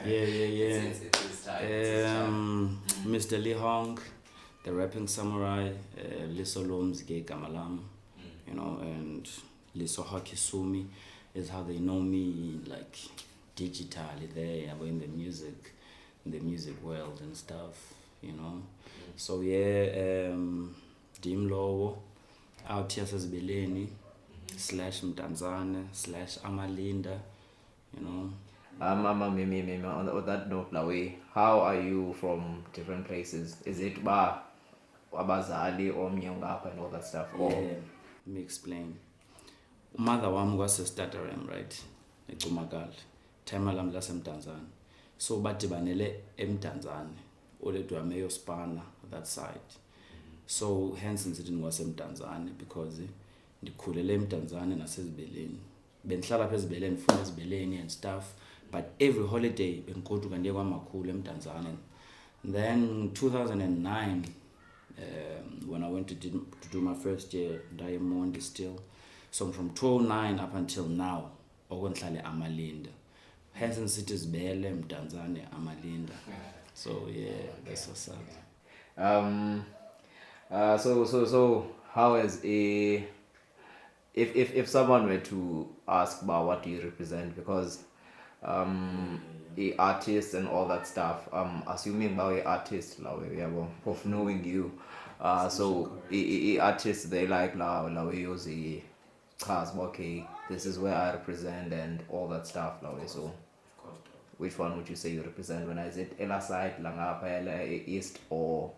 It's time. Mr. Lee Hong, the rapping samurai, L.I.S.O Gamalam, you know, and L.I.S.O Hakisumi is how they know me, like digitally there, in the music world and stuff, you know. So yeah, Dim Lowo, out here says Beleni, slash Mtanzane, slash Amalinda, you know. On that note, Lawe, how are you from different places? Is it abazali or mnyongapa and all that stuff? Yeah, let me explain. Mother wam kwasestutterham, right, eGumakali, time lam lasemdantsane, so badibanele emdantsane oledwa meyospana that side. So hence ndisithi ndingwasemdantsane because ndikhulele emdantsane nasezibeleni, bendihlala apha ezibeleni, ndifunda ezibeleni and stuff, but every holiday bendigoduka ndiye kwamakhulu emdantsane. Then 2009, when I went to do my first year Diamond still, so from 2009 up until now okondihlale Amalinda, hence ndisithi zibele mdantsane Amalinda. So yeah, that's what's up. So how is if someone were to ask about what do you represent, because a artist and all that stuff, assuming about a artist of knowing you, so a artist, they like use okay, this is where I represent and all that stuff. So which one would you say you represent? When is it Ella side, Langapa, East, or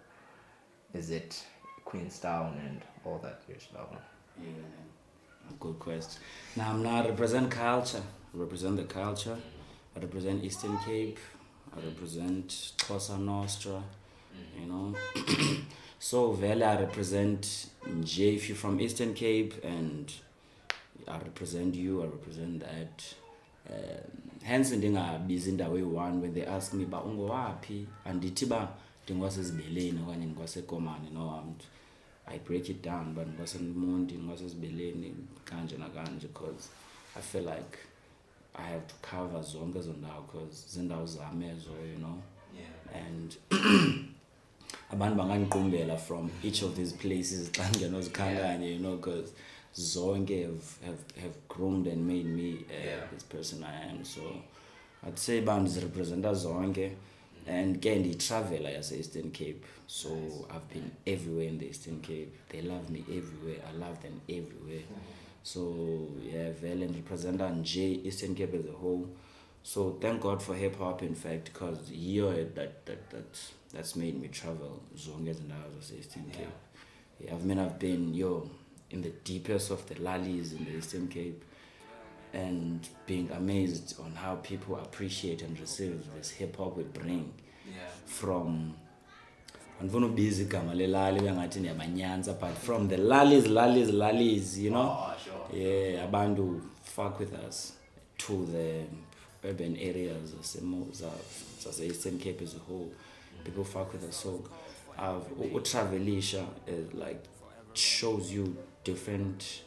is it Queenstown and all that rich stuff? Yeah, good question. Now I represent culture. I represent the culture. I represent Eastern Cape. I represent Cosa Nostra. You know. So Vele I represent J if you're from Eastern Cape, and I represent you. I represent that. Hence ndingabizi indawo eyi-one when they ask me ba ungowaphi, andithi ba ndingwasezibeleni okanye ndingwasekomane. No, I break it down, but ngwaseMondi, ngwasezibeleni, kanje nakanje, because I feel like I have to cover zonke ezo ndawo because zindawo zami ezo, you know. And abantu bangandiqumbela from each of these places xa ngenozikhankanye, you know, because zonke have groomed and made me this person I am. So I'd say bandizirepresenta zonke, and ke ndiyitravela yase-Eastern Cape, so I've been everywhere in the Eastern Cape. They love me everywhere, I love them everywhere. So yeah, vele ndirepresenta nje Eastern Cape as a whole. So thank God for hip hop, in fact, because that's made me travel zonke ezindawo zase-Eastern Cape. Yeah, I've been in the deepest of the L.I.S in the Eastern Cape, and being amazed on how people appreciate and receive this hip hop we bring. From andifuna ubiza igama lelali bengathi ndiyamanyanza, but from the L.I.S, you know. Yeah, abantu fuck with us to the urban areas of Eastern Cape as a whole. People fuck with us. So utravelisha like shows you different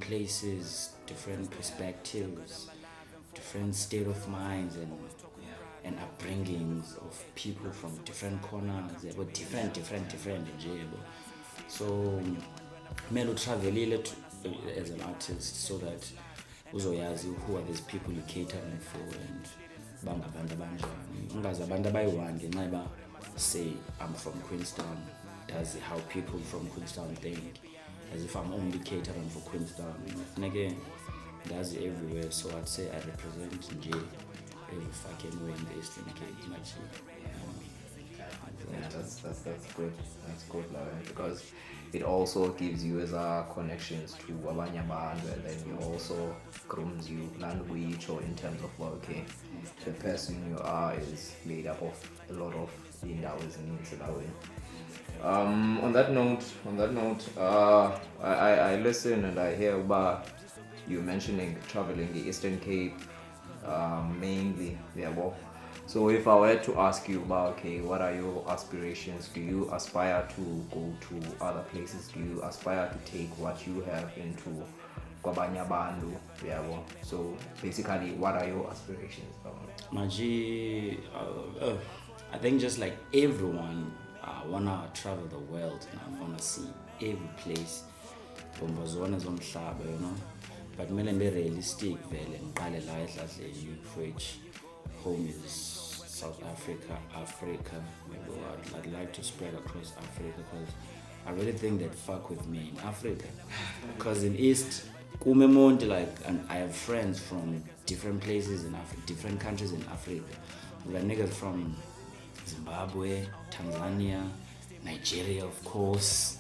places, different perspectives, different state of minds and upbringings of people from different corners, but different nje. So mele utravelile as an artist so that uzoyazi who are these people you catering for and bangabantu abanjani. Ungazi abantu abayi-one ngenxa yoba say I'm from Queenstown, does how people from Queenstown think, as if I'm only catering for Queenstown. And again, that's everywhere. So I'd say I represent J every fucking way in the Eastern Cape, actually. That's good. That's good, because it also gives you as connections to abanye abantu, and then you also grooms you language or in terms of okay, the person you are is made up of a lot of indawo ezininzi that way. On that note, I listen and I hear about you mentioning traveling the Eastern Cape, mainly. So if I were to ask you about, okay, what are your aspirations? Do you aspire to go to other places? Do you aspire to take what you have into kwabanye abantu yabo. So basically, what are your aspirations? Maji, I think just like everyone, I wanna travel the world and I wanna see every place. Bombazona zomhlaba, you know. But kumele be realistic vele ngiqale la ehlahleni, which home is South Africa. Maybe I'd like to spread across Africa because I really think that fuck with me in Africa. Because in East, Kumemonti, like, and I have friends from different places in Africa, different countries in Africa. We are niggas from Zimbabwe, Tanzania, Nigeria, of course,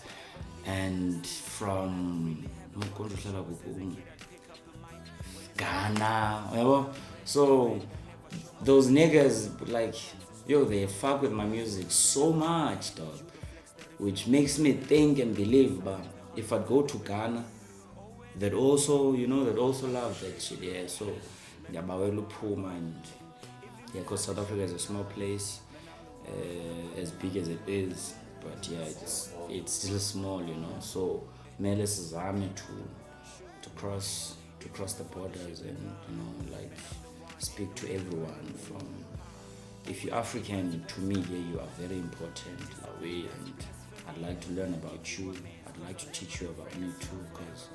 and from Ghana, whatever. So those niggas, like, yo, they fuck with my music so much, dog, which makes me think and believe. But if I go to Ghana, that also, you know, that also love that shit. Yeah, so Yabawelu Puma, and yeah, because South Africa is a small place, as big as it is, but yeah, it's still small, you know. So Meles is army to cross the borders and, you know, like, speak to everyone. From, if you're African, to me, yeah, you are very important that way, and I'd like to learn about you. I'd like to teach you about me too, because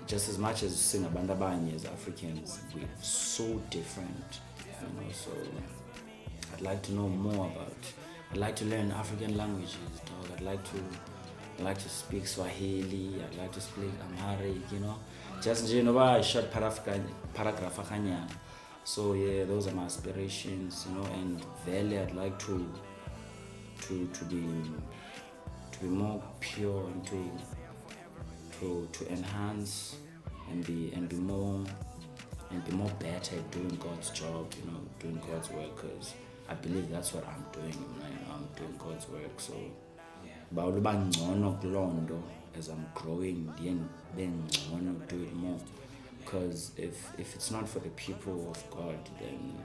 just as much as Singabandabanye as Africans, we're so different, you know. So I'd like to know more about. I'd like to learn African languages, dog. I'd like to speak Swahili. I'd like to speak Amharic, you know. Just, you know, a short paragraph akanyana. So yeah, those are my aspirations, you know. And vele, I'd like to be more pure and to enhance and be more better at doing God's job, you know, doing God's work, because I believe that's what I'm doing, you know, I'm doing God's work. So as I'm growing, then I want to do it more, because if it's not for the people of God, then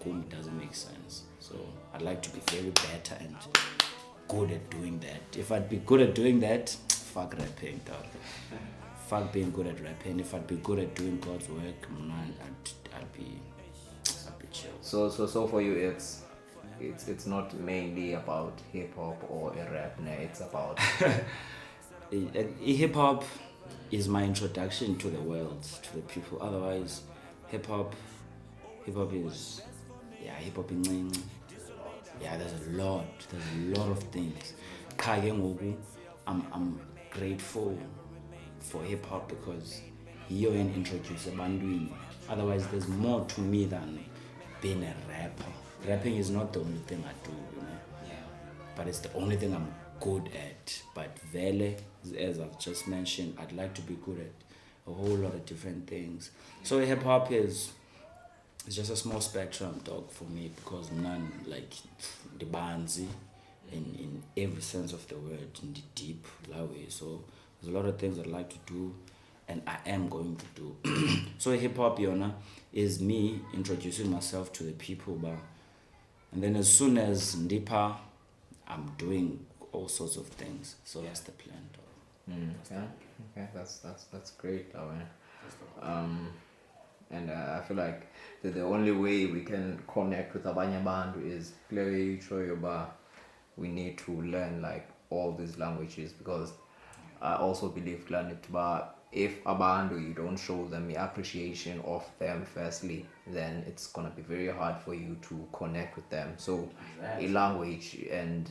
it doesn't make sense. So I'd like to be very better and good at doing that. If I'd be good at doing that, fuck rapping, dog. Fuck being good at rapping. If I'd be good at doing God's work, man, I'd be chill. So for you, it's not mainly about hip hop or a rap. No, it's about hip hop is my introduction to the world, to the people. Otherwise, hip hop is, yeah, hip hop in. Yeah, there's a lot of things. I'm grateful for hip hop because you introduce Bandwin. Otherwise, there's more to me than being a rapper. Rapping is not the only thing I do, you know. Yeah. But it's the only thing I'm good at. But vele, as I've just mentioned, I'd like to be good at a whole lot of different things. So hip hop is, it's just a small spectrum, dog, for me, because none, like, the bandsy in every sense of the word, in the deep way. So there's a lot of things I'd like to do, and I am going to do. So hip hop, Yona, is me introducing myself to the people, and then as soon as Ndipa, I'm doing all sorts of things. So that's the plan, dog. Okay, that's great. And I feel like the only way we can connect with abanye bantu is clearly we need to learn like all these languages, because I also believe if abantu, you don't show them the appreciation of them firstly, then it's gonna be very hard for you to connect with them. So a language and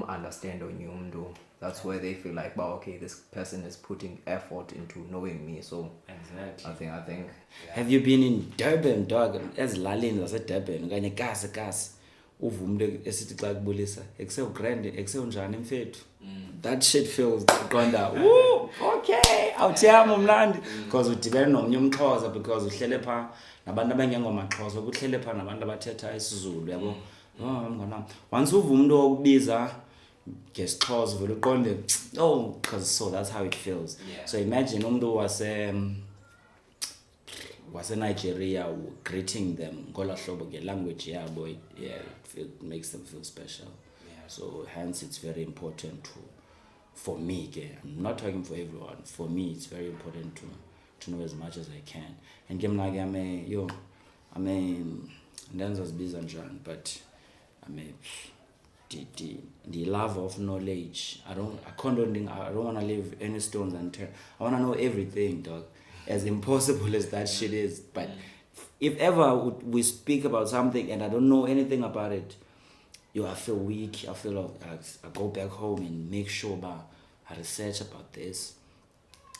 understand on that's where they feel like, okay, this person is putting effort into knowing me. So exactly. I think. Have you been in Durban, dog? Ezilalini zaseDurban okanye kasi uvumle esithi xa kubulisa ekusewugrande ekusewunjani mfethu? That shit feels gonda. Woo, okay, awuthiyama mlandi, because udibene nomnye umXhosa, because uhlele pha nabantu abangengomaXhosa, uhlele pha nabantu abathetha isiZulu, yabo. Mnganam, once uvumuntu okubiza ngesixhosa vele uqonde, because so that's how it feels. Yeah. So imagine umuntu wase Nigeria greeting them ngola hlobo ngelanguage yabo, yeah, it makes them feel special. Yeah. So hence it's very important for me ke, I'm not talking for everyone. For me it's very important to know as much as I can. And ke mna ke ndenza zibiza njani, but the love of knowledge. I don't want to leave any stones unturned. I want to know everything, dog. As impossible as that shit is, but if ever we speak about something and I don't know anything about it, I feel weak. I feel like I go back home and make sure about I research about this.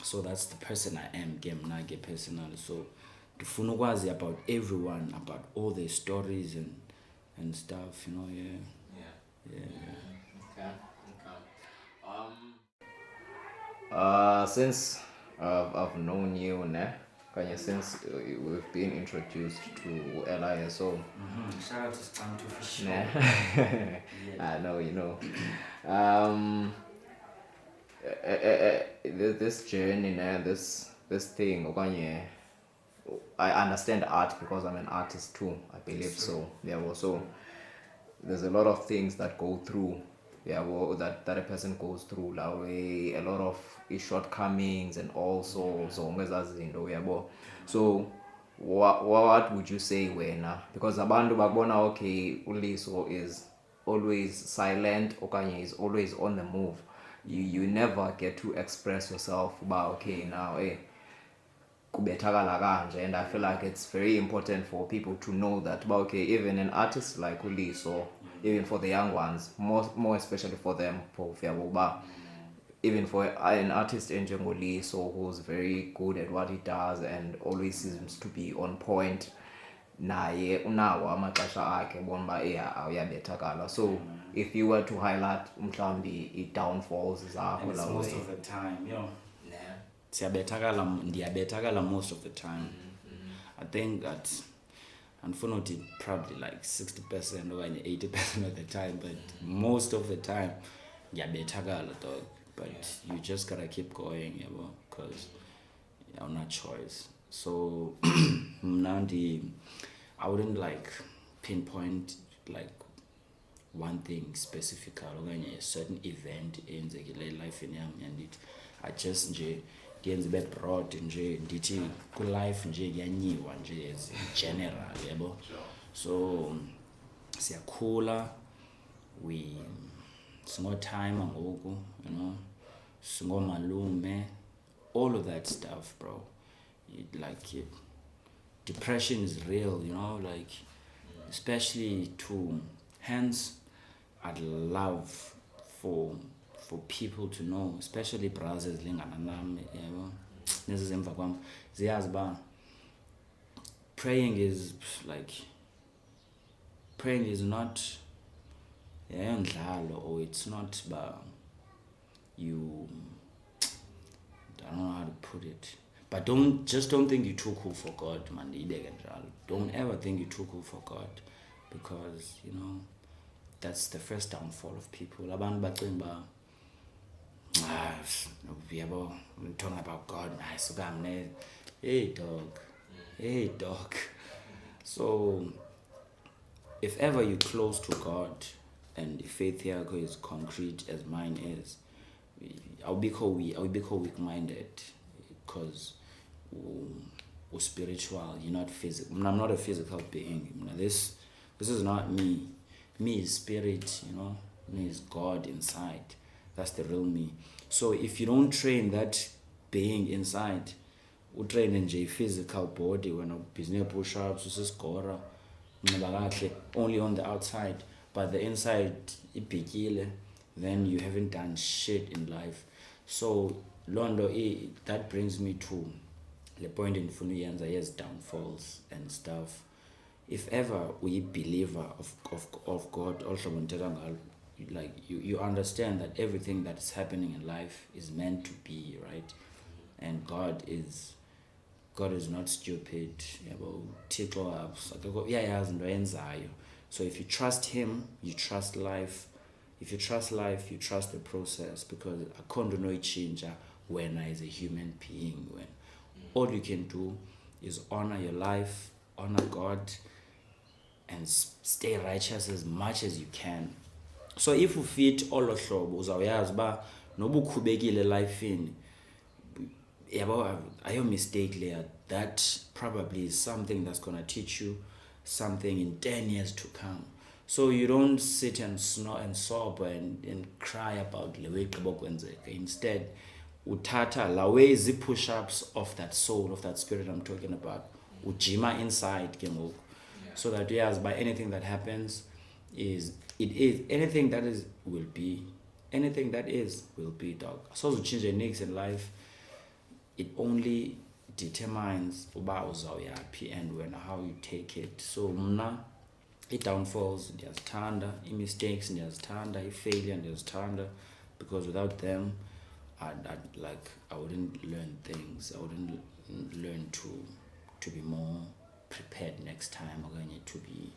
So that's the person I am. Game na get personal. So ndifuna ukwazi about everyone, about all their stories and stuff. Yeah. Okay. Since I've known you, since we've been introduced to L.I.S.O. Shout out to Stanto for sure. I know, you know. This journey, this thing, okanye, I understand art because I'm an artist too. I believe so. Yeah, also there's a lot of things that go through. Yeah, well, that a person goes through. Like a lot of shortcomings and also so what would you say wena? Because abantu bakubona okay, L.I.S.O is always silent, okanye is always on the move. You never get to express yourself about okay now kubethakala kanje, and I feel like it's very important for people to know that okay, even an artist like L.I.S.O, even for the young ones, more especially for them, even for an artist enjengo-L.I.S.O who's very good at what he does and always seems to be on point, naye unawo amaxesha akhe bona uba uyabethakala. So if you were to highlight mhlawumbi i-downfalls zakho And it's most of the time, ndiyabethakala most of the time. I think that unfortunately probably like 60% or 80% of the time, but most of the time ndiyabethakala, dog. But you just gotta keep going, because you have no choice. So now I wouldn't like pinpoint like one thing specific or a certain event in the life in and I just ndiyenza ibe broad nje ndithi ku-life nje kuyanyiwa nje as in general, yabo. So siyakhula, singothime ngoku, singomalume, all of that stuff, bro. Depression is real, like, especially to, hence I'd love for people to know, especially brothers lingana nami, nezemva kwam ziyazi ba praying is not yayondlalo, or it's not you, I don't know how to put it, but don't think you're too cool for God, man. Don't ever think you're too cool for God, because that's the first downfall of people. Abantu bacinga ba we're talking about God, so hey dog. So if ever you're close to God and if faith here is concrete as mine is, I'll be called weak-minded, because we're spiritual. You're not physical. I'm not a physical being. This is not me. Me is spirit, me is God inside. That's the real me. So if you don't train that being inside, you train in a physical body, when business push-ups, score, only on the outside, but the inside, then you haven't done shit in life. So Londo, that brings me to the point in Funuyanza, yes, downfalls and stuff. If ever we believer of God, also like you understand that everything that is happening in life is meant to be, right? And God is not stupid. So if you trust him, you trust life. If you trust life, you trust the process, because I can't no change when I as a human being, when all you can do is honor your life, honor God, and stay righteous as much as you can. So if you fit all of hlobo, uzawuyazi ba noba ukhubekile lifeini, yabo ayo mistake leya. That probably is something that's going to teach you something in 10 years to come. So you don't sit and snort and sob and cry about le way igqiba kwenzeka. Instead, uthatha la way push-ups of that soul, of that spirit I'm talking about, ujima inside ke ngoku. So that yes, by anything that happens, it is anything that is will be, anything that is will be, dog. So to change next in life, it only determines uba uzawuyaphi and when how you take it. So mna i-downfalls ndiyazithanda, i-mistakes ndiyazithanda, i-failure ndiyazithanda, because without them I wouldn't learn things. I wouldn't learn to be more prepared next time, okanye to be,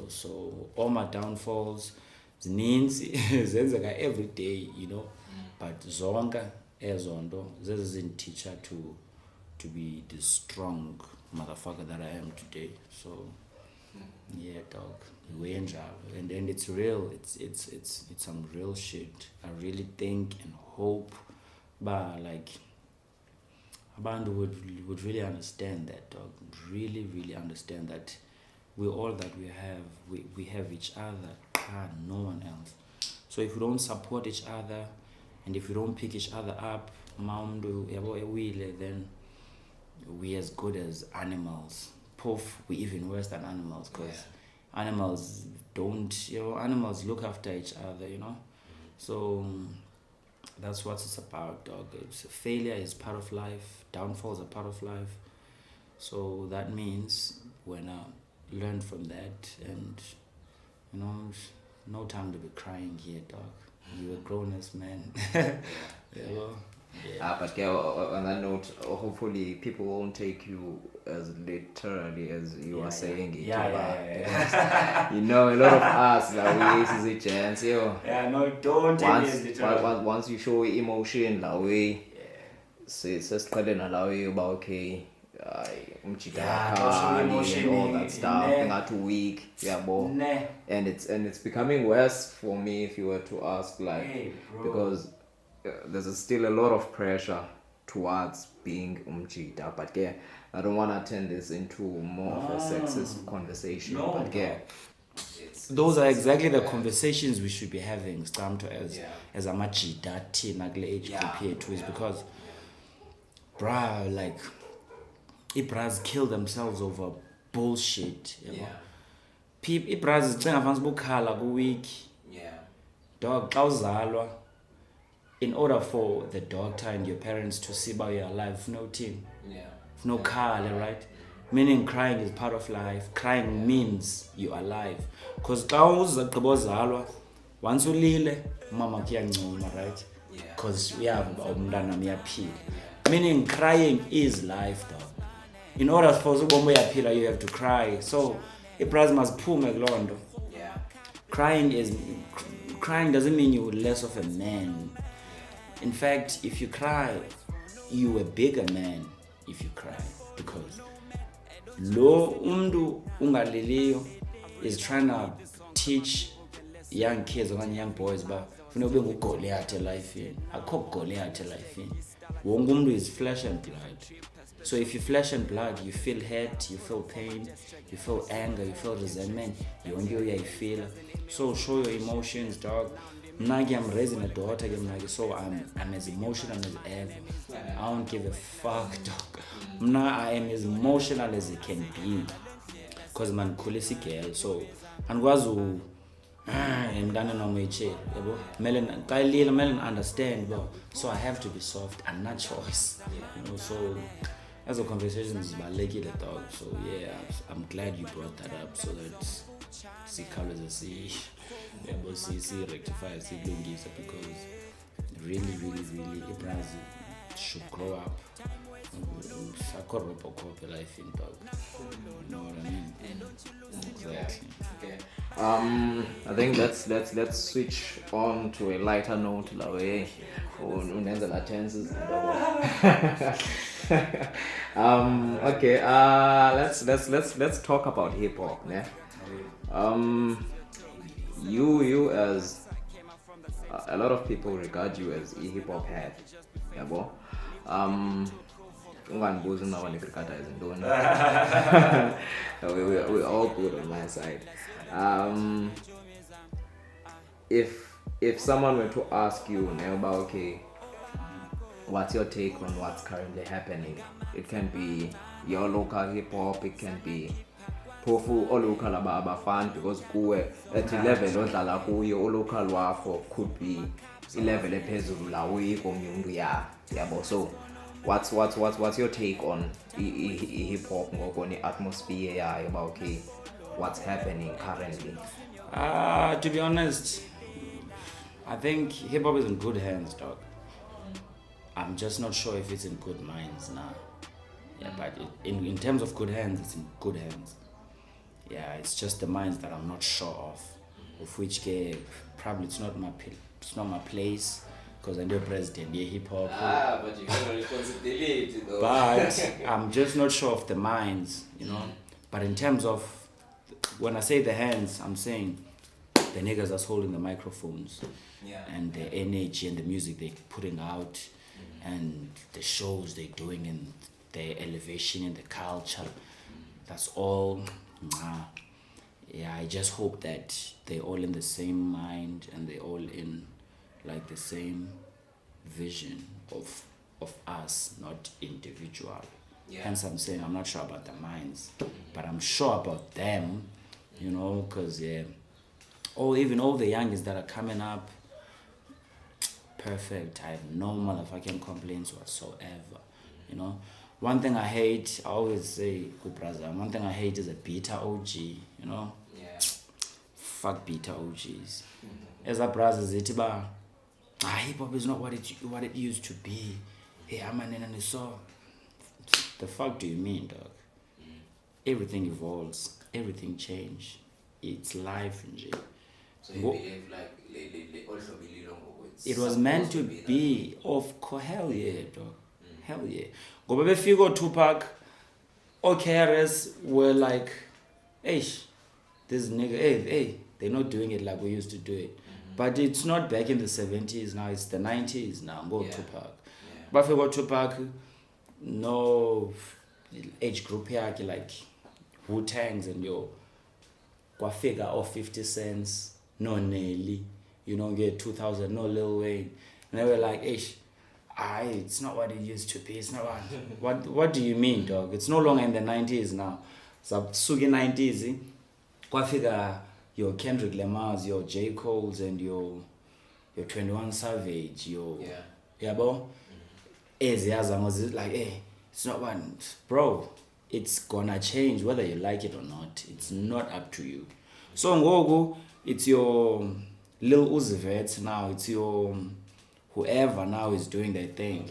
so all my downfalls zininzi zenzeka every day, but zonke ezo nto zezi zinditeacher to be the strong motherfucker that I am today. So yeah, dog, and it's real. It's some real shit. I really think and hope, but like abantu would really understand that, dog. Really, really understand that we're all that we have. We have each other, and no one else. So if we don't support each other, and if we don't pick each other up, then we as good as animals. Poof, we even worse than animals, because animals don't, animals look after each other, So that's what it's about, dog. Failure is part of life. Downfalls are part of life. So that means when I learn from that, and no time to be crying here, dog. You're a grown-ass man. But on that note, hopefully people won't take you as literally as you are saying it. Yeah. A lot of us that we is a chance, Yeah, no, don't take it as literally. Once you show emotion that way, sesiqhele nalawo yoba okay, umjika and all that stuff, ngathi weak, and it's becoming worse for me, if you were to ask, because there's still a lot of pressure towards being umjita, but I don't want to turn this into more of a sexist conversation, those are exactly the conversations we should be having, as a majida thina kule age group yethu, is because ibras kill themselves over bullshit, ibras zicinga fancy bukhala ku-week, dog, xa uzalwa, in order for the doctor and your parents to see about your life, no team, no car, right? Meaning crying is part of life. Crying means you're alive. Because once you lile, mama kuyancuma, right? Because we have umntana miyaphila. Meaning crying is life, dog. In order for ubomi uyaphila, you have to cry. So ibras must phume kuloo nto. Crying doesn't mean you're less of a man. In fact, if you cry, you're a bigger man if you cry, because lo umntu ungaliliyo is trying to teach young kids or young boys ba funa ube nguGoliath elifini. Akho Goliath elifini. Wonke umuntu is flesh and blood. So if you flesh and blood, you feel hurt, you feel pain, you feel anger, you feel resentment, yonke uyayifeel. So show your emotions, dog. Mnagi, I'm raising a daughter, so I'm as emotional as ever. I don't give a fuck, dog. I am as emotional as it can be, because man khulisa girl, so andikwazi emntana nometshe, yabo. Mele understand, bro. So I have to be soft and not choice. So as a conversation is zibalulekile, dog. So yeah, I'm glad you brought that up, so that sikhawuleze rectify, sikulungise, because really ibras should grow up. Sakho robocop life in, dog. You know what I mean? Exactly. Okay. I think let's switch on to a lighter note, lawe. Unenza la tenses. Okay. Let's talk about hip hop, yeah. You as a lot of people regard you as a hip hop head. Yabo. Ungandibuza uma ndikrigada izintoni. We're all good on my side. Um, if someone were to ask you now about, okay, what's your take on what's currently happening? It can be your local hip hop, it can be phofu olocal abafana, because kuwe at level odlala kuyo olocal wakho could be ilevel ephezulu la uyikomunye umuntu yabo. So what's your take on hip hop ngokone atmosphere yayo about, okay, what's happening currently? To be honest, I think hip hop is in good hands, dog. I'm just not sure if it's in good minds now. Yeah, but in terms of good hands, it's in good hands. Yeah, it's just the minds that I'm not sure of which probably it's not my place, because I'm the president, yeah, hip hop. But you have a responsibility though. But I'm just not sure of the minds, But in terms of, when I say the hands, I'm saying the niggas that's holding the microphones, and the energy and the music they're putting out, and the shows they're doing, and the elevation in the culture. That's all. Yeah, I just hope that they're all in the same mind, and they're all in like the same vision of us, not individual. Hence I'm saying I'm not sure about the minds, but I'm sure about them, because even all the youngins that are coming up, perfect. I have no motherfucking complaints whatsoever. One thing I hate, I always say, good brother, one thing I hate is a beta OG, Fuck beta OGs. As a brother, hip hop is not what it used to be. Hey, I'm an enemy, so the fuck do you mean, dog? Everything evolves, everything changes. It's life, NG. So you believe like they also believe it was meant to be hell yeah, dog. Hell yeah. Go back Figo Tupac, KRS were like, hey, this nigga, hey, they're not doing it like we used to do it. But it's not back in the 70s now, it's the 90s now. Go Tupac. But Figo Tupac, no age group here like Wu-Tangs and kwa figure of 50 cents, no Nelly, get 2000, no Lil Wayne. And they were like, it's not what it used to be. It's not what do you mean, dog? It's no longer in the 90s now. So sugi 90s, kwa figure your Kendrick Lamar's, your J. Cole's, and your 21 Savage, bro. Like, it's not one, bro. It's gonna change whether you like it or not. It's not up to you. So ngoku, it's your Lil Uzi Vert now. It's your whoever now is doing their thing.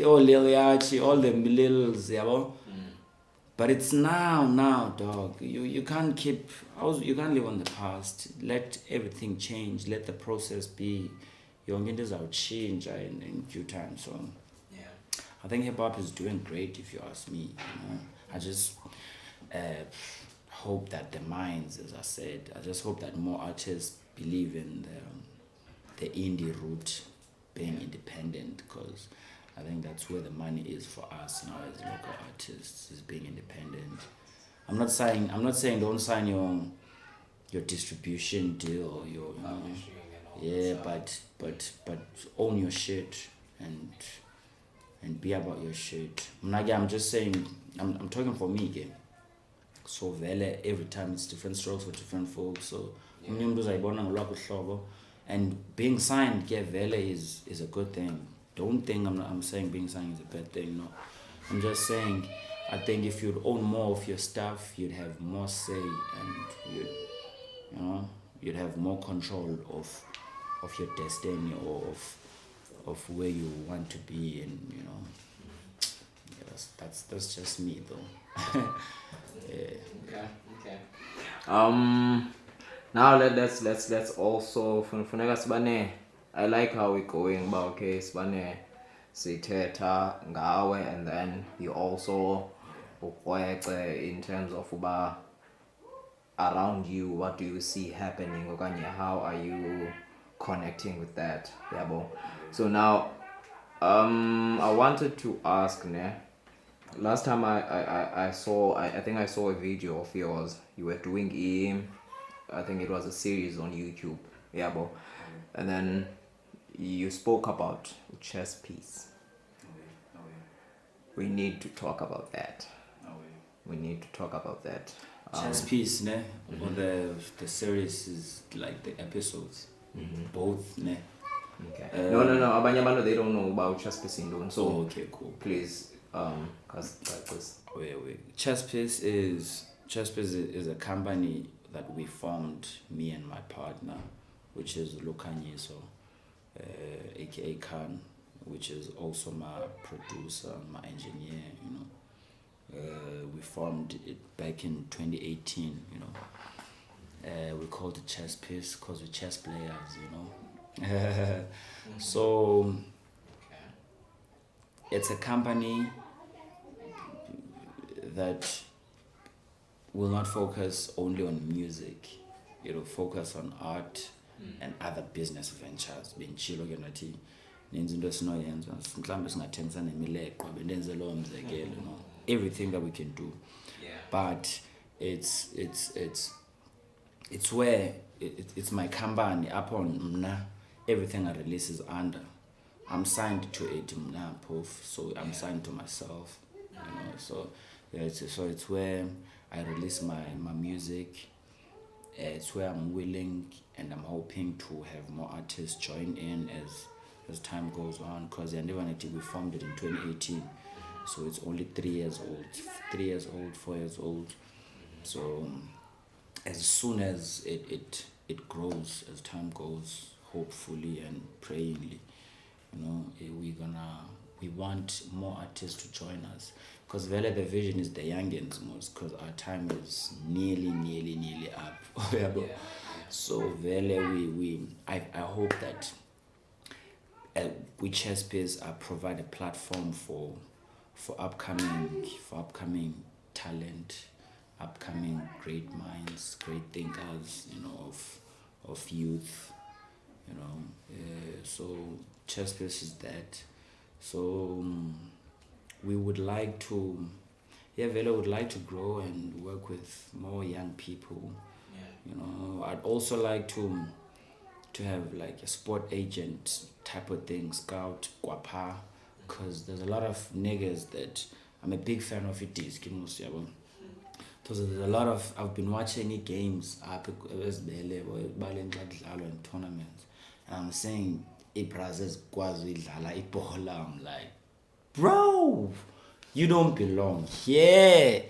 Or Lil Yachty, all the Lils, But it's now, dog. You can't you can't live on the past. Let everything change. Let the process be. Your ngintos will change in due time. So I think hip hop is doing great, if you ask me. I just hope that the minds, as I said, I just hope that more artists believe in the indie route, being independent, because I think that's where the money is for us now as local artists, is being independent. I'm not saying don't sign your distribution deal or but own your shit and be about your shit. I'm just saying, I'm talking for me again. So vele every time it's different strokes for different folks. So and being signed vele is a good thing. Don't think I'm saying being signed is a bad thing. No, I'm just saying I think if you'd own more of your stuff, you'd have more say, and you'd have more control of your destiny, or of where you want to be, and that's just me though. Yeah. Okay. Now let's also funeka sibane. I like how we're going, but okay, sibane sithetha ngawe, and then you also in terms of around you, what do you see happening, okanye how are you connecting with that. Yeah, bo. So now, I wanted to ask, ne. Last time I saw, I think I saw a video of yours. You were doing I think it was a series on YouTube. Yeah, bo. And then you spoke about chess piece. We need to talk about that. We need to talk about that. Chess piece, ne? Or the series is like the episodes. Both, ne? Okay. No. Abanye abantu, they don't know about chess piece in Doon. So okay, cool. Please, cause Wait. Chess piece is a company that we formed, me and my partner, which is L.I.S.O, aka Khan, which is also my producer, my engineer. We formed it back in 2018. We called it chess piece because we're chess players. So it's a company that will not focus only on music. It'll focus on art and other business ventures. Benchilo ke nathi nenza into esinoyenza mhlawumbe singathengisa nemileqwa bendenze loo mzekelo, everything that we can do. But it's where it's my company upon mna, everything I release is under. I'm signed to it mna poof, so I'm signed to myself. So it's where I release my music. It's where I'm willing and I'm hoping to have more artists join in as time goes on, because we formed it in 2018, so it's only 3 years old, 4 years old. So as soon as it grows, as time goes, hopefully and prayingly, we want more artists to join us, because the vision is the youngins most, because our time is nearly up. So I hope that with Chess Piece I provide a platform for upcoming talent, upcoming great minds, great thinkers, of youth, so Chess Piece is that. So we would like to, Vela would like to grow and work with more young people. I'd also like to have like a sport agent type of thing, scout, guapa, because there's a lot of niggas that I'm a big fan of it. There's a lot of, I've been watching any games and tournaments, and I'm saying Brazil's I'm like, bro, you don't belong here.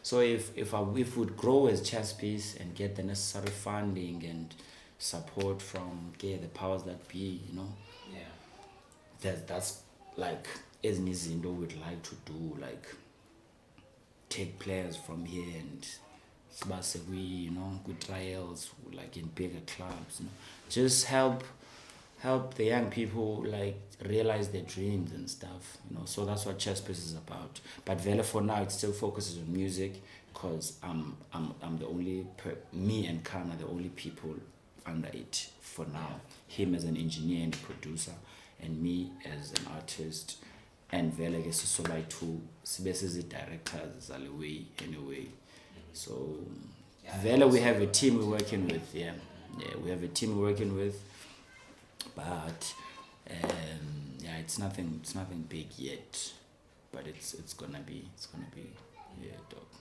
So if we'd grow as Chess Piece and get the necessary funding and support from the powers that be, that's like as Nizindo would like to do, like take players from here and we good trials like in bigger clubs, just help the young people like realize their dreams and stuff, so that's what Chess Piece is about. But Vela for now it still focuses on music, because I'm the only me and Khan are the only people under it for now. Him as an engineer and producer, and me as an artist, and Vela gets so like two the directors anyway. So Vela, we have a team we're working with. We have a team we're working with, but it's nothing big yet, but it's gonna be dope.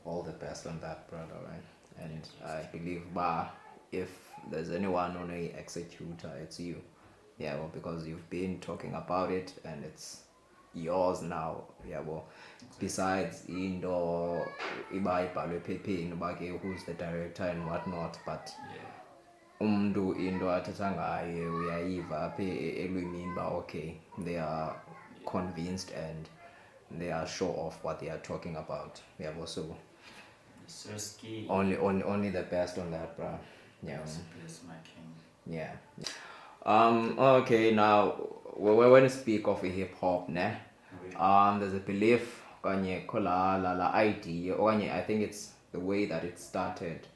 all the best on that, brother, right? And I believe if there's anyone on a executor, it's you. Well, because you've been talking about it and it's yours now. Well, besides into ibhayibhalwe ephepheni who's the director and whatnot, but umntu into athetha ngaye uyayiva apha elwimini okay, they are convinced and they are sure of what they are talking about. So only the best on that, bro. Bless my king. Okay, now when you speak of hip hop, there's a belief kanye la idea, or I think it's the way that it started.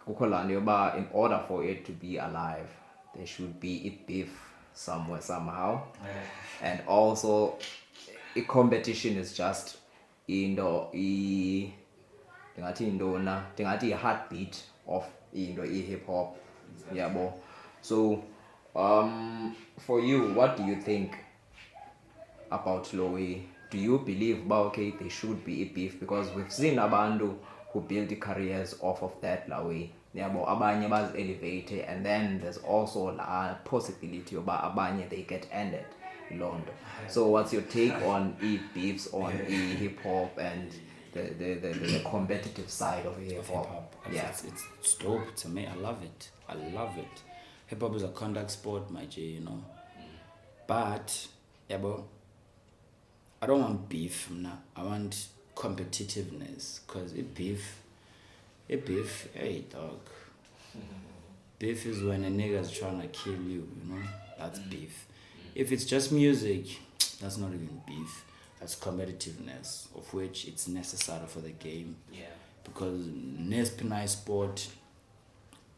kukho laa nto yoba in order for it to be alive there should be a beef somewhere somehow. And also i-competition is just into ndingathi yintona, ndingathi yi-heartbeat of into i-hip hop, yabo. So for you, what do you think about lo way? Do you believe about, okay, there should be a beef? Because we've seen abantu who build their careers off of that la way, yabo, abanye bazi-elevate, and then there's also la possibility yoba abanye they get ended loo nto. So what's your take on beefs on hip hop and the competitive side of hip hop? Yeah, It's dope to me. I love it. Hip hop is a contact sport, my G, you know. But yeah, bro, I don't want beef now. I want competitiveness, because beef, hey dog. Beef is when a nigga's trying to kill you, you know. That's beef. If it's just music, that's not even beef. That's competitiveness, of which it's necessary for the game. Yeah. Because nesiphi sport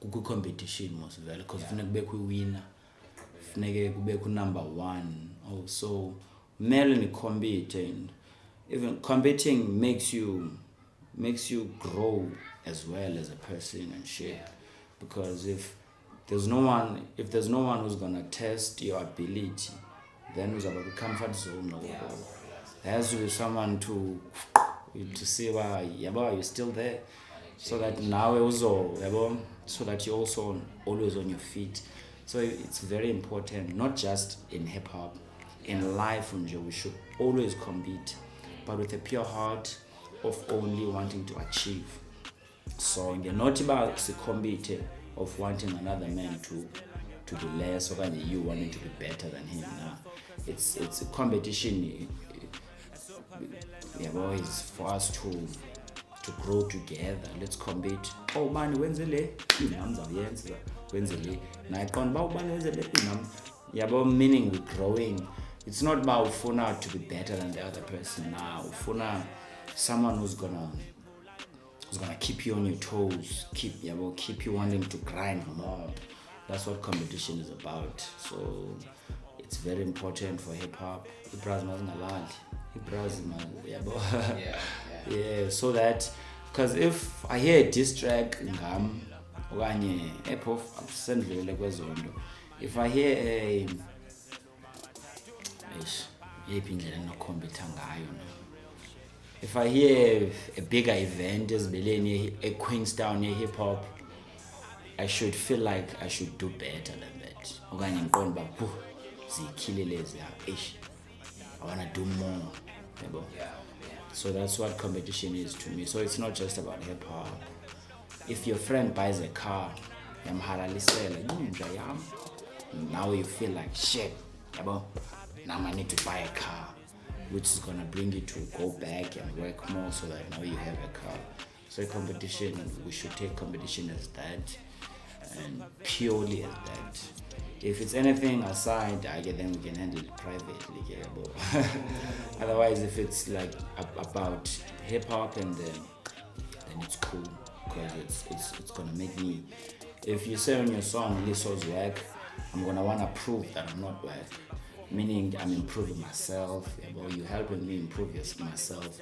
kukho competition most vele, because funeka kubekho winner, funeka kubekho number 1. So kumele ni-compete, and even competing makes you grow as well as a person and shit. Yeah. Because if there's no one who's gonna test your ability, then uzaba comfort zone. There has to be someone to see why you're still there, so that now also, so that you're also always on your feet. So it's very important, not just in hip hop, in life. We should always compete, but with a pure heart of only wanting to achieve. So not about the compete of wanting another man to do less, or you wanting to be better than him. Nah. It's a competition. It's for us to grow together. Let's compete. Oh man, wenzele meaning we're growing. It's not about ufuna to be better than the other person. Now ufuna someone who's gonna keep you on your toes, keep you wanting to grind more. That's what competition is about. So it's very important for hip hop. Yeah, so that, because if I hear a diss track ngam okanye ephof absendlele kwezonto, if I hear if I hear a bigger event as a Queenstown hip hop, I should feel like I should do better than that. Okanye ngiqonda uba zikhilele I want to do more. So that's what competition is to me. So it's not just about hip hop. If your friend buys a car, now you feel like shit. Now I need to buy a car, which is gonna bring you to go back and work more, so that now you have a car. So competition, we should take competition as that, and purely as that. If it's anything aside, then we can handle it privately. Otherwise, if it's like about hip hop, and then it's cool, because it's gonna make me. If you say on your song L.I.S.O's work, I'm gonna wanna prove that I'm not work. Meaning I'm improving myself. You're helping me improve myself,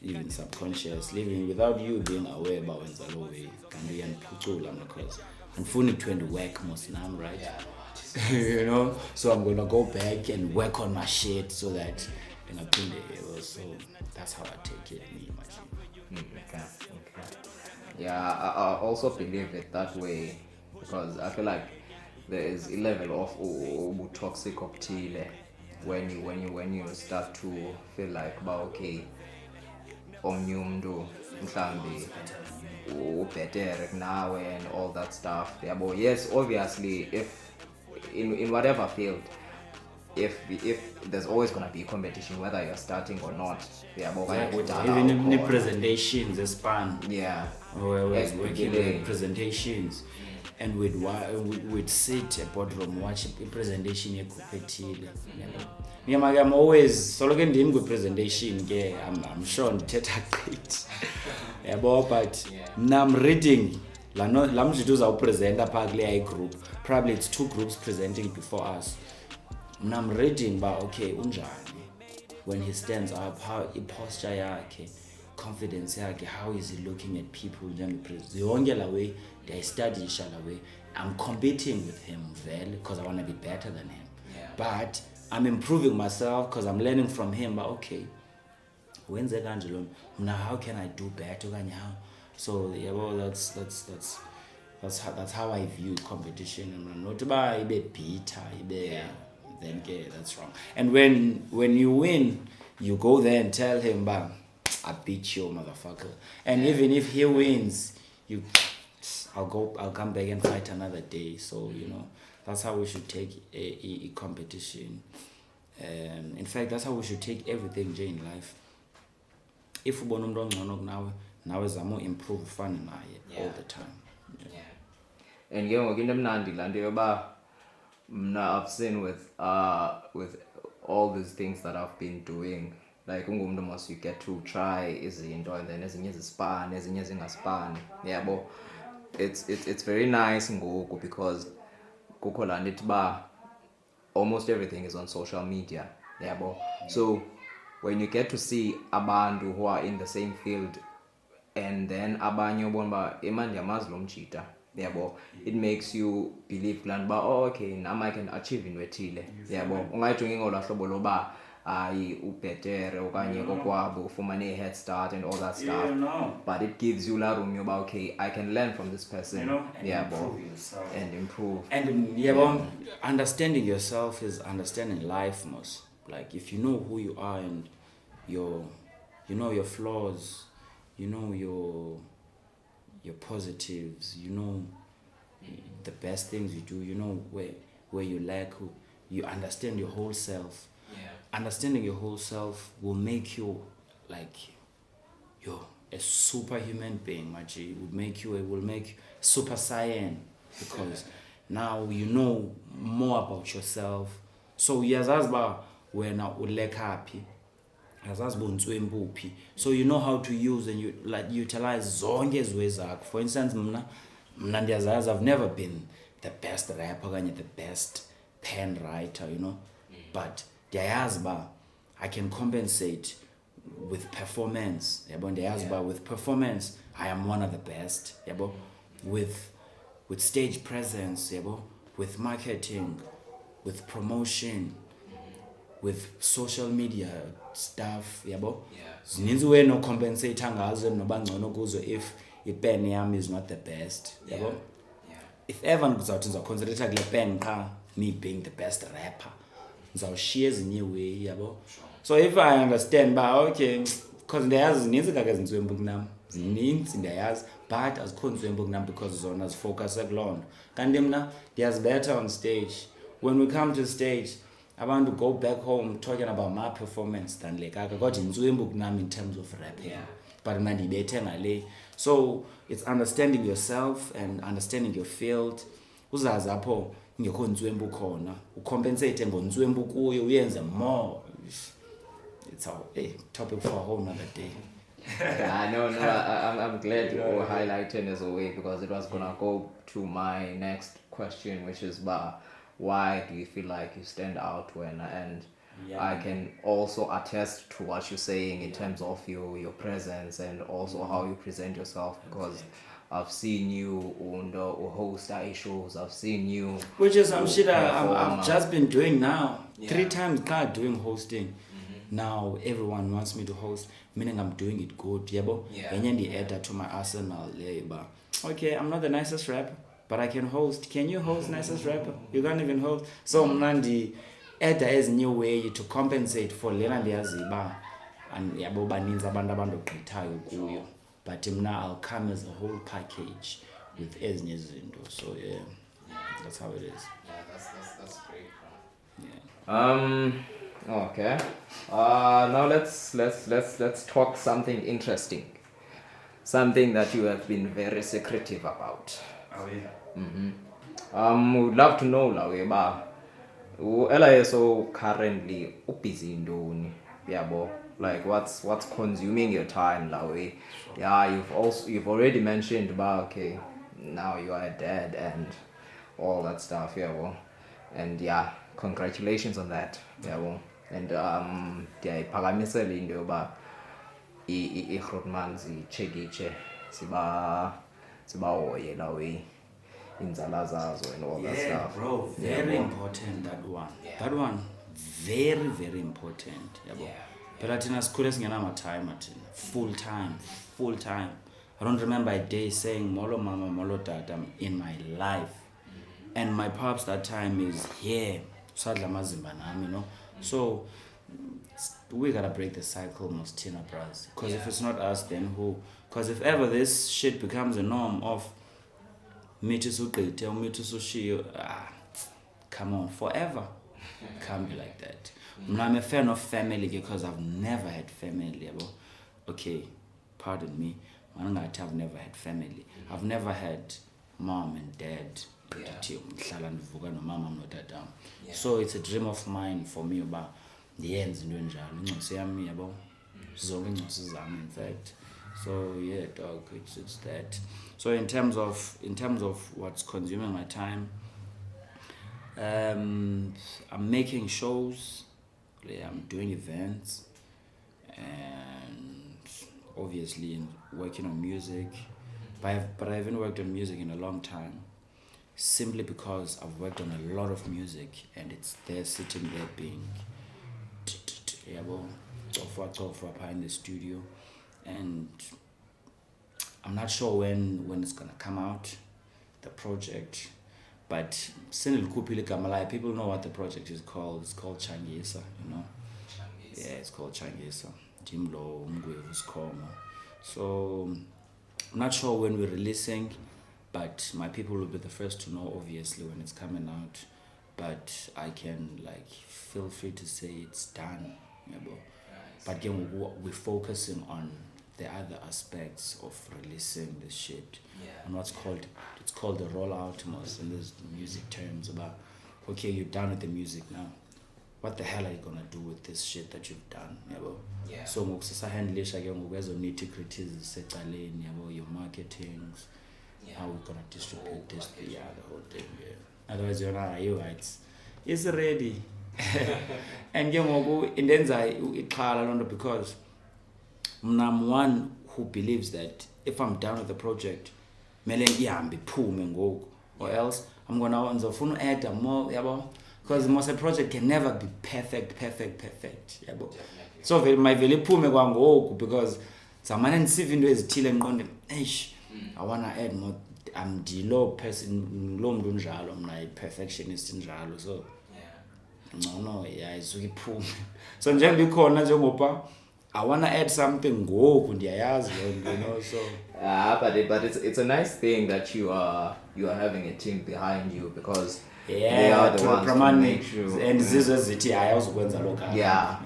even subconsciously, even without you being aware about what's the way. Can be because I'm fully trying to work most now, right? You know, so I'm gonna go back and work on my shit, so that so that's how I take it. Okay. Yeah, I also believe it that way, because I feel like there is a level of toxic optile when you start to feel like, okay, omnye umuntu mhlambi better now and all that stuff. Yes, obviously, if in whatever field, if there's always gonna be competition, whether you're starting or not. Even in the presentations, the span. Yeah. Where we're working with presentations, and we'd sit at boardroom watch a presentation yekhuphetile. I'm always so looking at the presentation. I'm sure on Teta great. But now I'm reading Lamjit uzawupresenta phaa kule group. Probably it's 2 groups presenting before us. Mna I'm reading ba okay unjani when he stands up, how posture yakhe, confidence yakhe, how is he looking at people yonke la way ndiyayistadisha la way. I'm competing with him vele because I want to be better than him. But I'm improving myself because I'm learning from him. But okay, wenze kanje lo mna, how can I do better kanye how? So yeah, well, that's how I view competition. And not ba ibe bitter, ibe then okay, that's wrong. And when you win, you go there and tell him, "Bam, I beat you, motherfucker." And even if he wins, I'll come back and fight another day. So that's how we should take a competition. In fact, that's how we should take everything in life. If ubona umuntu ongcono kunawe, nawe zama improve ufane naye all the time. And into emnandi laa nto yoba mna I've seen with all these things that I've been doing, like ungumntu mos you get to try izinto and then ezinye zispane ezinye zingaspani yabo. It's very nice ngoku because kukho laa nto ithi uba almost everything is on social media yabo. So when you get to see abantu who are in the same field and then abanye ubona uba ndiyamazi lo mjita yabo, it makes you believe kulaa nto uba okay nam I can achieve into ethile yabo. Ungayijongi ngolaa hlobo loba hayi ubhetere okanye kokwabo ufumane i-head start and all that stuff. But it gives you laa room yoba okay I can learn from this person yabo and improve. And understanding yourself is understanding life most. Like if you know who you are and your flaws, your positives, the best things you do, where you lack, you understand your whole self. Understanding your whole self will make you like you're a superhuman being, Maji. It will make super saiyan because now you know more about yourself. So uyazazi ba wena uleka happy. So you know how to use and you like utilize zonke eziwe zakho. For instance, mna ndiyazazi I've never been the best rapper kanye the best pen writer, but ndiyayazi ba I can compensate with performance. Yabo ndiyayazi ba with performance I am one of the best. Yabo with stage presence, yabo with marketing, with promotion, with social media stuff, yabo. Zininzi way no compensate ngazo noba ngcono kuzo if ipen yami is not the best, yabo. If ever ngizawuthi ngizoconcentrate kule pen qha me being the best rapper, ngizawushiya ezinye way, yabo. So if I understand ba okay because ndiyayazi zininzi kake ezintswembu kunami, zininzi ndiyayazi, but azikho ntswembu kunami because zona zifocus kuloo nto. Kanti mna ndiyazi better on stage. When we come to stage, I want to go back home talking about my performance than like I got in in terms of rapping. But ngale. So it's understanding yourself and understanding your field. Uzazi apho ngekho ntswembu khona, ucompensate ngontswembu kuyo uyenze more. It's a topic for a whole nother day. I'm glad you all highlighted as a way because it was gonna go to my next question, which is why do you feel like you stand out and I can also attest to what you're saying in terms of your presence and also how you present yourself, because I've seen you on the host shows, I've seen you, which is some shit I've just been doing now. 3 times doing hosting. Now everyone wants me to host, meaning I'm doing it good, yabo. And then the add to my arsenal, okay, I'm not the nicest rapper, but I can host. Can you host nicest rapper? You can't even host. So Mnandi add as new way to compensate for lena ndiyaziba and yabo baninzi abantu abandogqithayo kuyo. But mna I'll come as a whole package with ezinye izinto. So that's how it is. That's great. Okay. Now let's talk something interesting. Something that you have been very secretive about. Oh yeah. Would love to know lawe ba L.I.S.O currently busy ndoni yabo, like what's consuming your time lawe. Sure. You've already mentioned about okay now you are a dad and all that stuff, yeah, well. And yeah, congratulations on that, yeah, well. And ndiyayiphakamisela into yoba i-Grootman zitshekitshe sibahoye la way inzala zazo and all that Yeah, stuff. bro, Yeah, very bro. important that one. Yeah. That one, very, very important. Yabo. Phela thina sikhule singenama-time thina. Full time. I don't remember a day saying molo mama, molo tata in my life. And my pops that time is here. Sadla mazimba nami, you know. So we gotta break the cycle, most Tina bros. Because if it's not us, then who? Because if ever this shit becomes a norm of meet sushi, come on, forever. Can't be like that. I'm a fan of family because I've never had family. Okay, pardon me. I've never had family. I've never had mom and dad. So it's a dream of mine for me about the ends in in fact. So yeah, dog, it's that. So in terms of what's consuming my time, I'm making shows, I'm doing events, and obviously working on music. But I haven't worked on music in a long time, simply because I've worked on a lot of music and it's there sitting there being in the studio, and I'm not sure when it's gonna come out, the project. But people know what the project is called. It's called Changisa, you know. Yeah, it's called Changisa. Jimlo Mgwevu's Komo. So I'm not sure when we're releasing, but my people will be the first to know, obviously, when it's coming out. But I can feel free to say it's done, yeah, bro. But again, we're focusing on the other aspects of releasing this shit, and it's called the rollout, most in these music terms. About, okay, you're done with the music now, what the hell are you gonna do with this shit that you've done, yabo? So ngokusahandlisha ke ngokwezo nitty-gritties zisecaleni, yabo, your marketing, how we're gonna distribute this, the whole thing, yeah. Otherwise you're not, it's ready. And ke ngoku indenza ixhala lonto, because I'm one who believes that if I'm done with the project, mele ihambe iphume ngoku, or else I'm gonna ngizofuna add more, yabo, because most a project can never be perfect, yabo. So my vele iphume kwangoku, because zamane ndisiva into ezithile enqondeni, I wanna add more. I'm the low person, lo mntu njalo, mna i-perfectionist njalo, so no, yeah, isuke iphume. So njengoba ikhona njengoba I wanna add something ngoku ndiyayazi, you know, so but it's a nice thing that you are having a team behind you, because yeah, they are the ones to make sure. And zizwe zithi ayawuzukwenza lo kama. Yeah.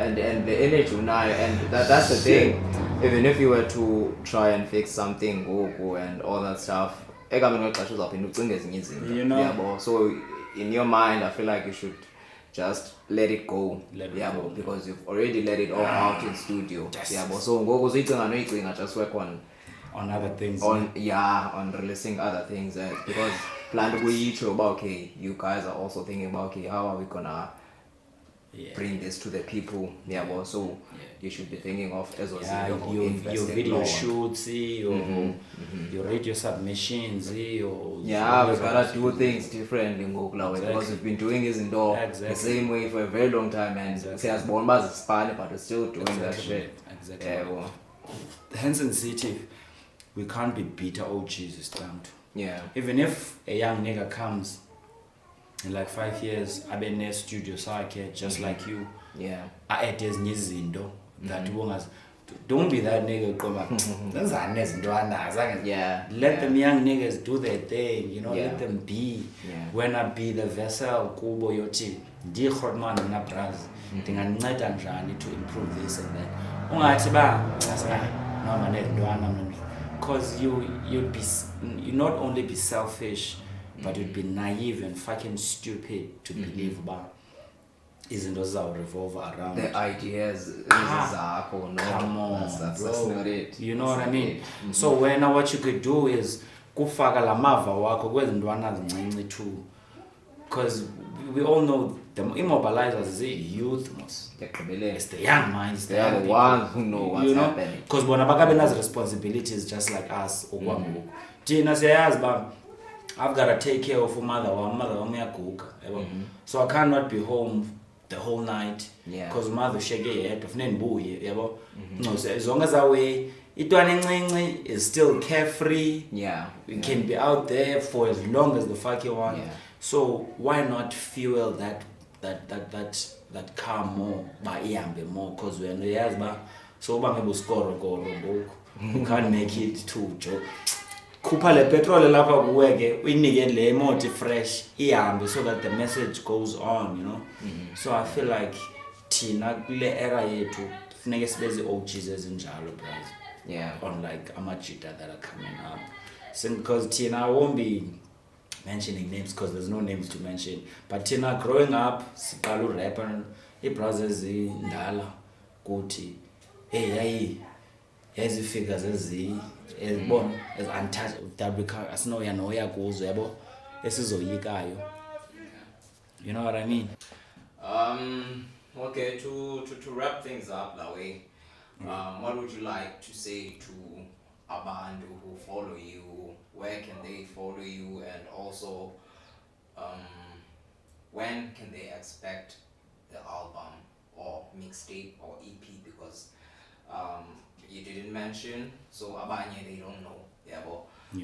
And the energy unayo, and that's the thing. Even if you were to try and fix something ngoku and all that stuff, ekambeni kwexesha uzawuphinda ucinge ezinye izinto, you know. Yeah, so in your mind I feel like you should just let it go, go. because you've already let it all out in studio, so ngoku uzicinga noyicinga, just work on other things, on releasing other things, because plan kuyitsho about, okay, you guys are also thinking about, okay, how are we gonna bring this to the people, so you should be thinking of your video shoots, your radio submissions, we gotta do things differently because we've been doing this the same way for a very long time, and says Bombas is Spanish, but we're still doing that shit. Exactly. Hence in city, we can't be bitter OGs this time. Even if a young nigga comes in 5 years, I've been in a studio circuit just like you. I add this nizindo that won't. Don't be that nigga come up. Let them young niggas do their thing, you know, let them be. When I be the vessel, kubo yoti, di Grootman na braz, tinganceda njani to improve this and that. Ungathi ba, no man, because you not only be selfish, but you'd be naive and fucking stupid to believe about izinto zizawurevolve around the ideas zakho, no, come on, that's bro. not it. You know what I That's not mean? it. So wena what you could do is kufaka la mava wakho kwezi ntwana zincinci too, because we all know the immobilizers is a youth mos. It's the young minds. They are the people, ones who know what's happening. Because bona bakabe nazi responsibilities just like us okwangoku. Thina siyayazi ba I've got to take care of mother wam uyaguga, yabo. So I cannot be home the whole night because mother ushiyeke yedwa funeka ndibuye, yabo. No, so as long as away itwana encinci is still carefree. We can be out there for as long as the fuck you want. So why not fuel that car more by ihambe more, because when uyazi ba so uba ngebe score ngoku you can't make it too joke. Khupha le petrol lapha kuwe ke uyinike le moto fresh ihambe so that the message goes on, you know. So I feel like thina kule era yethu funeke sibeze OGs ezinjalo, bros. On like amajita that are coming up. So because thina I won't be mentioning names because there's no names to mention, but thina growing up siqala urapper ibrothers indala kuthi hey ezi figures ezibona as untouched that asinoya noya kuzo, yabo, esizoyikayo. You know what I mean? Okay, to wrap things up that way, what would you like to say to abantu who follow you? Where can they follow you? And also, when can they expect the album or mixtape or EP? Because you didn't mention, so abanye they don't know.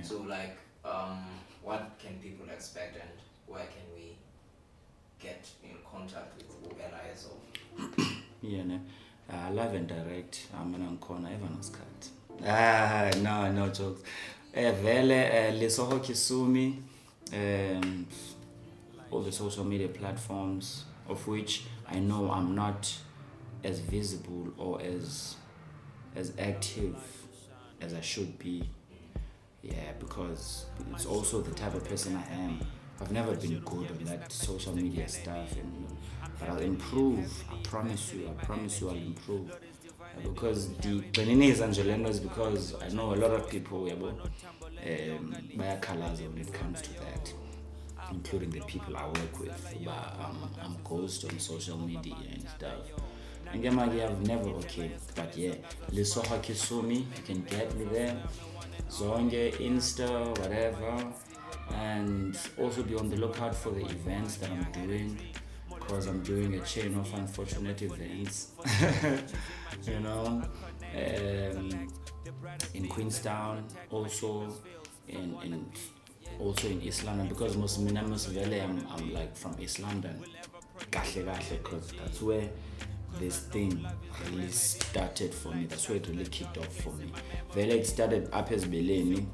So like, what can people expect, and where can we get in contact with L.I.S.O? Live and direct. I'm in corner even cut. No jokes. Vele L.I.S.O Kisumi, all the social media platforms, of which I know I'm not as visible or as active as I should be. Because it's also the type of person I am. I've never been good at that social media stuff, but I'll improve. I promise you I'll improve. Because the Beninese Angeleno is because I know a lot of people buy colors when it comes to that, including the people I work with. But I'm ghost on social media and stuff. And I've never but L.I.S.O Kisumi, you can get me there. Zonge, Insta, whatever. And also be on the lookout for the events that I'm doing, because I'm doing a chain of unfortunate events. You know, in Queenstown, also in East London, because most I'm like from East London, because that's where this thing really started for me. That's where it really kicked off for me. It started up as Beleni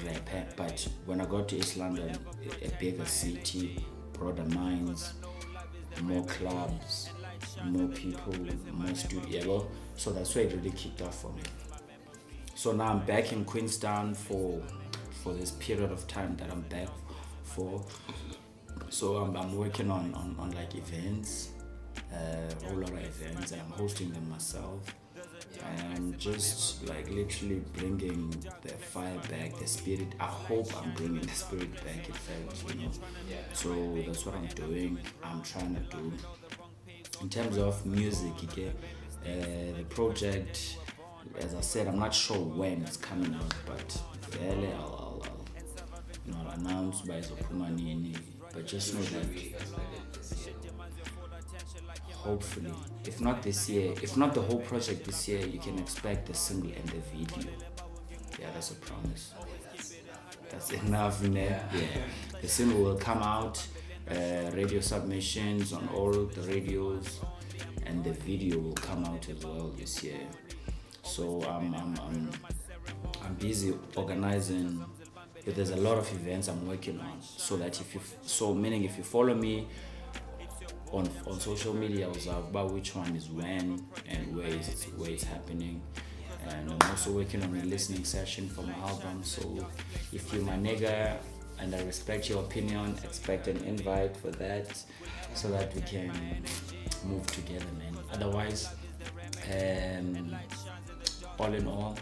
rap, but when I got to East London, a bigger city, broader minds, more clubs, more people, more studio. So that's where it really kicked off for me. So now I'm back in Queenstown for this period of time that I'm back for. So I'm working on like events, a whole lot of events, and I'm hosting them myself. And I'm just like literally bringing the fire back, the spirit. I hope I'm bringing the spirit back, in fact, you know. So that's what I'm doing. I'm trying to do. In terms of music, the project, as I said, I'm not sure when it's coming out, but early I'll announce by Zopumanini. But just know that hopefully, if not this year, if not the whole project this year, you can expect the single and the video. That's a promise. That's enough, The single will come out, radio submissions on all the radios, and the video will come out as well this year. So I'm busy organizing. But there's a lot of events I'm working on, so that if you follow me on social media, about which one is when and where it's happening. And I'm also working on a listening session for my album. So if you're my nigga and I respect your opinion. Expect an invite for that, so that we can move together, man. Otherwise, um, all in all,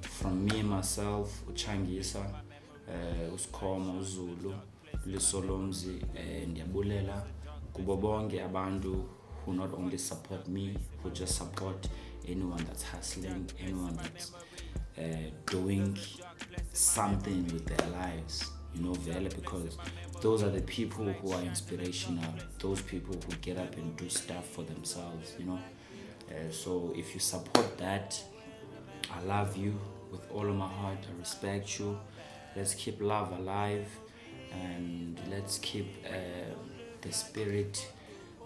from me myself, Uchangisa, uSikhoma, uZulu, Lisolomzi, ndiyabulela kubo bonke abantu who not only support me, who just support anyone that's hustling, anyone that's doing something with their lives, Vele, because those are the people who are inspirational, those people who get up and do stuff for themselves. So if you support that, I love you with all of my heart. I respect you. Let's keep love alive, and let's keep the spirit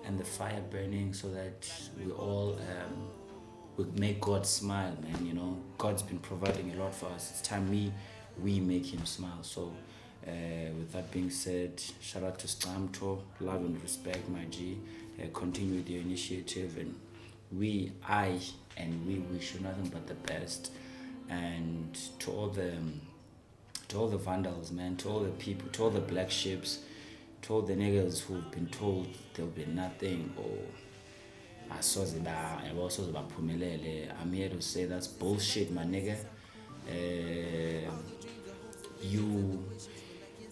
and the fire burning, so that we all would make God smile, man. God's been providing a lot for us. It's time we make him smile. So with that being said, shout out to Stamto, love and respect, my G. Continue with your initiative, and we wish you nothing but the best. And to all the vandals, man, to all the people, to all the black ships, to all the niggas who've been told there'll be nothing, or I'm here to say that's bullshit, my nigga.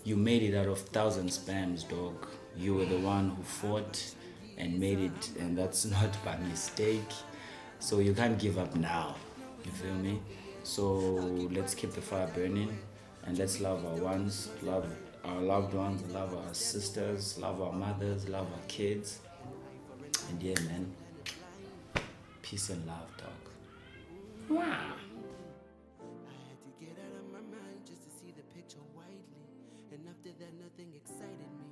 You made it out of 1,000 spams, dog. You were the one who fought and made it, and that's not by mistake. So you can't give up now. You feel me? So let's keep the fire burning, and let's love our ones, love our loved ones, love our sisters, love our mothers, love our kids. And yeah, man, peace and love, dog. Wow. Get out of my mind just to see the picture widely, and after that nothing excited me.